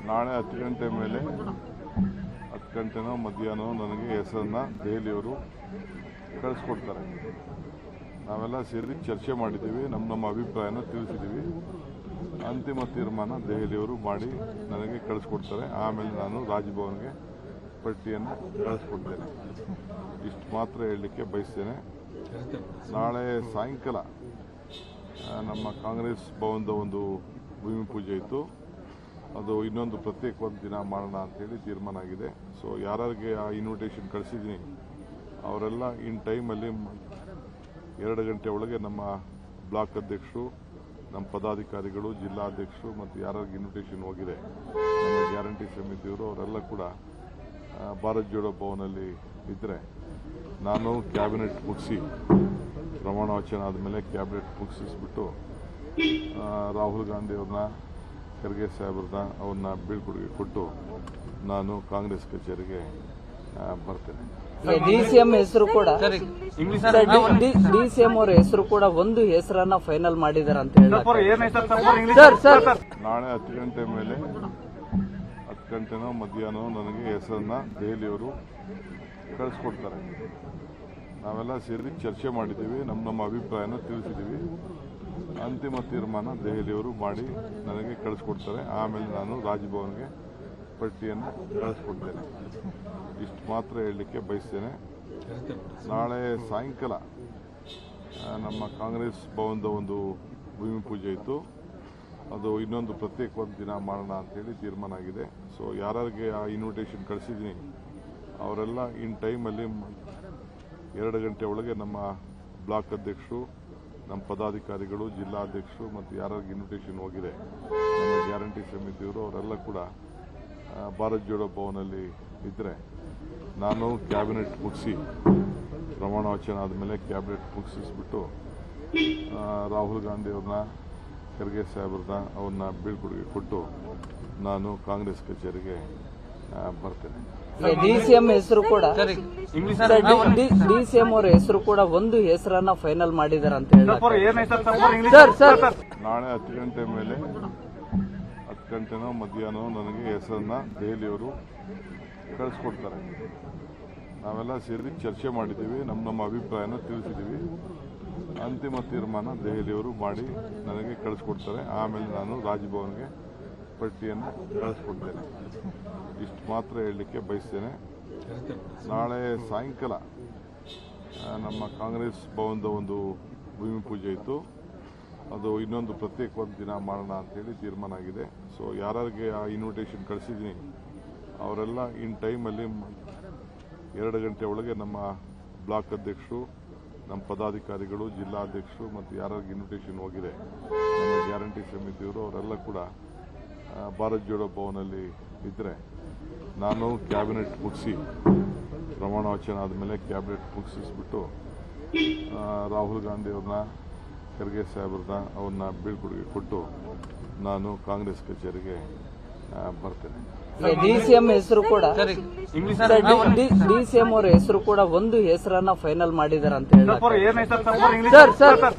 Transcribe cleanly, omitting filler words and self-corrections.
ನಾಳೆ 10 ಗಂಟೆ ಮೇಲೆ 10 ಗಂಟೆನೋ ಮಧ್ಯಾಹ್ನ ನನಗೆ ಹೆಸರನ್ನ ದೆಹಲಿಯವರು ಕಳಿಸ್ಕೊಡ್ತಾರೆ. ನಾವೆಲ್ಲ ಸೇರಿ ಚರ್ಚೆ ಮಾಡಿದ್ದೀವಿ, ನಮ್ಮ ಅಭಿಪ್ರಾಯನ ತಿಳಿಸಿದ್ದೀವಿ. ಅಂತಿಮ ತೀರ್ಮಾನ ದೆಹಲಿಯವರು ಮಾಡಿ ನನಗೆ ಕಳಿಸ್ಕೊಡ್ತಾರೆ. ಆಮೇಲೆ ನಾನು ರಾಜಭವನ್ಗೆ ಪಟ್ಟಿಯನ್ನು ಕಳಿಸ್ಕೊಡ್ತೇನೆ. ಇಷ್ಟು ಮಾತ್ರ ಹೇಳಲಿಕ್ಕೆ ಬಯಸ್ತೇನೆ. ನಾಳೆ ಸಾಯಂಕಾಲ ನಮ್ಮ ಕಾಂಗ್ರೆಸ್ ಭವನದ ಒಂದು ಭೂಮಿ ಪೂಜೆ ಇತ್ತು. ಅದು ಇನ್ನೊಂದು ಪ್ರತ್ಯೇಕವಾದ ದಿನ ಮಾಡೋಣ ಅಂತೇಳಿ ತೀರ್ಮಾನ ಆಗಿದೆ. ಸೊ ಯಾರಿಗೆ ಆ ಇನ್ವಿಟೇಷನ್ ಕಳಿಸಿದ್ದೀನಿ ಅವರೆಲ್ಲ ಇನ್ ಟೈಮಲ್ಲಿ 2 ಗಂಟೆ ಒಳಗೆ ನಮ್ಮ ಬ್ಲಾಕ್ ಅಧ್ಯಕ್ಷರು, ನಮ್ಮ ಪದಾಧಿಕಾರಿಗಳು, ಜಿಲ್ಲಾಧ್ಯಕ್ಷರು ಮತ್ತು ಯಾರಿಗೆ ಇನ್ವಿಟೇಷನ್ ಹೋಗಿದೆ ನಮ್ಮ ಗ್ಯಾರಂಟಿ ಸಮಿತಿಯವರು ಅವರೆಲ್ಲ ಕೂಡ ಭಾರತ್ ಜೋಡೋ ಭವನಲ್ಲಿ ಇದ್ದರೆ ನಾನು ಕ್ಯಾಬಿನೆಟ್ ಮುಗಿಸಿ ಪ್ರಮಾಣ ವಚನ ಆದಮೇಲೆ ಕ್ಯಾಬಿನೆಟ್ ಮುಗಿಸಿಸ್ಬಿಟ್ಟು ರಾಹುಲ್ ಗಾಂಧಿ ಅವ್ರನ್ನ, ಖರ್ಗೆ ಸಾಹೇಬ್ರನ್ನ ಅವ್ರನ್ನ ಬೀಳ್ಕೊಡುಗೆ ಕೊಟ್ಟು ನಾನು ಕಾಂಗ್ರೆಸ್ ಕಚೇರಿಗೆ ಬರ್ತೇನೆ. ಡಿಸಿಎಂ ಹೆಸರು ಕೂಡ ಡಿಸಿಎಂ ಅವರ ಹೆಸರು ಕೂಡ ಒಂದು ಹೆಸರನ್ನ ಫೈನಲ್ ಮಾಡಿದಾರೆ ಅಂತ ಹೇಳಿ ನಾಳೆ 10 ಗಂಟೆ ಮೇಲೆ 10 ಗಂಟೆನೋ ಮಧ್ಯಾಹ್ನ ನನಗೆ ಹೆಸರನ್ನ ದೆಹಲಿಯವರು ಕಳಿಸ್ಕೊಡ್ತಾರೆ. ನಾವೆಲ್ಲ ಸೇರಿ ಚರ್ಚೆ ಮಾಡಿದ್ದೀವಿ, ನಮ್ಮ ಅಭಿಪ್ರಾಯನ ತಿಳಿಸಿದ್ದೀವಿ. ಅಂತಿಮ ತೀರ್ಮಾನ ದೆಹಲಿಯವರು ಮಾಡಿ ನನಗೆ ಕಳಿಸ್ಕೊಡ್ತಾರೆ. ಆಮೇಲೆ ನಾನು ರಾಜಭವನ್ಗೆ ಪಟ್ಟಿಯನ್ನು ಕಳಿಸ್ಕೊಡ್ತೇನೆ. ಇಷ್ಟು ಮಾತ್ರ ಹೇಳಲಿಕ್ಕೆ ಬಯಸ್ತೇನೆ. ನಾಳೆ ಸಾಯಂಕಾಲ ನಮ್ಮ ಕಾಂಗ್ರೆಸ್ ಭವನದ ಒಂದು ಭೂಮಿ ಪೂಜೆ ಇತ್ತು. ಅದು ಇನ್ನೊಂದು ಪ್ರತ್ಯೇಕವಾದ ದಿನ ಮಾಡೋಣ ಅಂತೇಳಿ ತೀರ್ಮಾನ ಆಗಿದೆ. ಸೊ ಯಾರಿಗೆ ಆ ಇನ್ವಿಟೇಷನ್ ಕಳಿಸಿದ್ದೀನಿ ಅವರೆಲ್ಲ ಇನ್ ಟೈಮಲ್ಲಿ 2 ಗಂಟೆ ಒಳಗೆ ನಮ್ಮ ಬ್ಲಾಕ್ ಅಧ್ಯಕ್ಷರು, ನಮ್ಮ ಪದಾಧಿಕಾರಿಗಳು, ಜಿಲ್ಲಾಧ್ಯಕ್ಷರು ಮತ್ತು ಯಾರಿಗೆ ಇನ್ವಿಟೇಷನ್ ಹೋಗಿದೆ ನಮ್ಮ ಗ್ಯಾರಂಟಿ ಸಮಿತಿಯವರು ಅವರೆಲ್ಲ ಕೂಡ ಭಾರತ್ ಜೋಡೋ ಭವನಲ್ಲಿ ಇದ್ದರೆ ನಾನು ಕ್ಯಾಬಿನೆಟ್ ಮುಗಿಸಿ ಪ್ರಮಾಣ ವಚನ ಆದಮೇಲೆ ಕ್ಯಾಬಿನೆಟ್ ಮುಗಿಸಿಸ್ಬಿಟ್ಟು ರಾಹುಲ್ ಗಾಂಧಿ ಅವ್ರನ್ನ, ಖರ್ಗೆ ಸಾಹೇಬ್ರನ್ನ ಅವ್ರನ್ನ ಬೀಳ್ಕೊಡುಗೆ ಕೊಟ್ಟು ನಾನು ಕಾಂಗ್ರೆಸ್ ಕಚೇರಿಗೆ ಬರ್ತೇನೆ. ಡಿಸಿಎಂ ಹೆಸರು ಕೂಡ ಡಿಸಿಎಂ ಅವರ ಹೆಸರು ಕೂಡ ಒಂದು ಹೆಸರನ್ನ ಫೈನಲ್ ಮಾಡಿದಾರೆ ಅಂತ ಹೇಳಿ ನಾಳೆ 10 ಗಂಟೆ ಮೇಲೆ 10 ಗಂಟೆನೋ ಮಧ್ಯಾಹ್ನ ನನಗೆ ಹೆಸರನ್ನ ದೆಹಲಿಯವರು ಕಳಿಸ್ಕೊಡ್ತಾರೆ. ನಾವೆಲ್ಲ ಸೇರಿ ಚರ್ಚೆ ಮಾಡಿದ್ದೀವಿ, ನಮ್ಮ ಅಭಿಪ್ರಾಯನ ತಿಳಿಸಿದ್ದೀವಿ. ಅಂತಿಮ ತೀರ್ಮಾನ ದೆಹಲಿಯವರು ಮಾಡಿ ನನಗೆ ಕಳಿಸ್ಕೊಡ್ತಾರೆ. ಆಮೇಲೆ ನಾನು ರಾಜಭವನ್ಗೆ ಪಟ್ಟಿಯನ್ನು ಕಳಿಸ್ಕೊಡ್ತೇನೆ. ಇಷ್ಟು ಮಾತ್ರ ಹೇಳಲಿಕ್ಕೆ ಬಯಸ್ತೇನೆ. ನಾಳೆ ಸಾಯಂಕಾಲ ನಮ್ಮ ಕಾಂಗ್ರೆಸ್ ಭವನದ ಒಂದು ಭೂಮಿ ಪೂಜೆ ಇತ್ತು. ಅದು ಇನ್ನೊಂದು ಪ್ರತ್ಯೇಕವಾದ ದಿನ ಮಾಡೋಣ ಅಂತೇಳಿ ತೀರ್ಮಾನ ಆಗಿದೆ. ಸೊ ಯಾರಿಗೆ ಆ ಇನ್ವಿಟೇಷನ್ ಕಳಿಸಿದ್ದೀನಿ ಅವರೆಲ್ಲ ಇನ್ ಟೈಮಲ್ಲಿ 2 ಗಂಟೆ ಒಳಗೆ ನಮ್ಮ ಬ್ಲಾಕ್ ಅಧ್ಯಕ್ಷರು, ನಮ್ಮ ಪದಾಧಿಕಾರಿಗಳು, ಜಿಲ್ಲಾಧ್ಯಕ್ಷರು ಮತ್ತು ಯಾರಿಗೆ ಇನ್ವಿಟೇಷನ್ ಹೋಗಿದೆ ನಮ್ಮ ಗ್ಯಾರಂಟಿ ಸಮಿತಿಯವರು ಅವರೆಲ್ಲ ಕೂಡ ಭಾರತ್ ಜೋಡೋ ಭವನಲ್ಲಿ ಇದ್ದರೆ ನಾನು ಕ್ಯಾಬಿನೆಟ್ ಮುಗಿಸಿ ಪ್ರಮಾಣ ವಚನ ಆದಮೇಲೆ ಕ್ಯಾಬಿನೆಟ್ ಮುಗಿಸಿಸ್ಬಿಟ್ಟು ರಾಹುಲ್ ಗಾಂಧಿ ಅವ್ರನ್ನ, ಖರ್ಗೆ ಸಾಹೇಬ್ರನ್ನ ಅವ್ರನ್ನ ಬೀಳ್ಕೊಡುಗೆ ಕೊಟ್ಟು ನಾನು ಕಾಂಗ್ರೆಸ್ ಕಚೇರಿಗೆ ಬರ್ತೇನೆ. ಡಿಸಿಎಂ ಹೆಸರು ಕೂಡ ಡಿಸಿಎಂ ಅವರ ಹೆಸರು ಕೂಡ ಒಂದು ಹೆಸರನ್ನ ಫೈನಲ್ ಮಾಡಿದಾರೆ ಅಂತ ಹೇಳಿ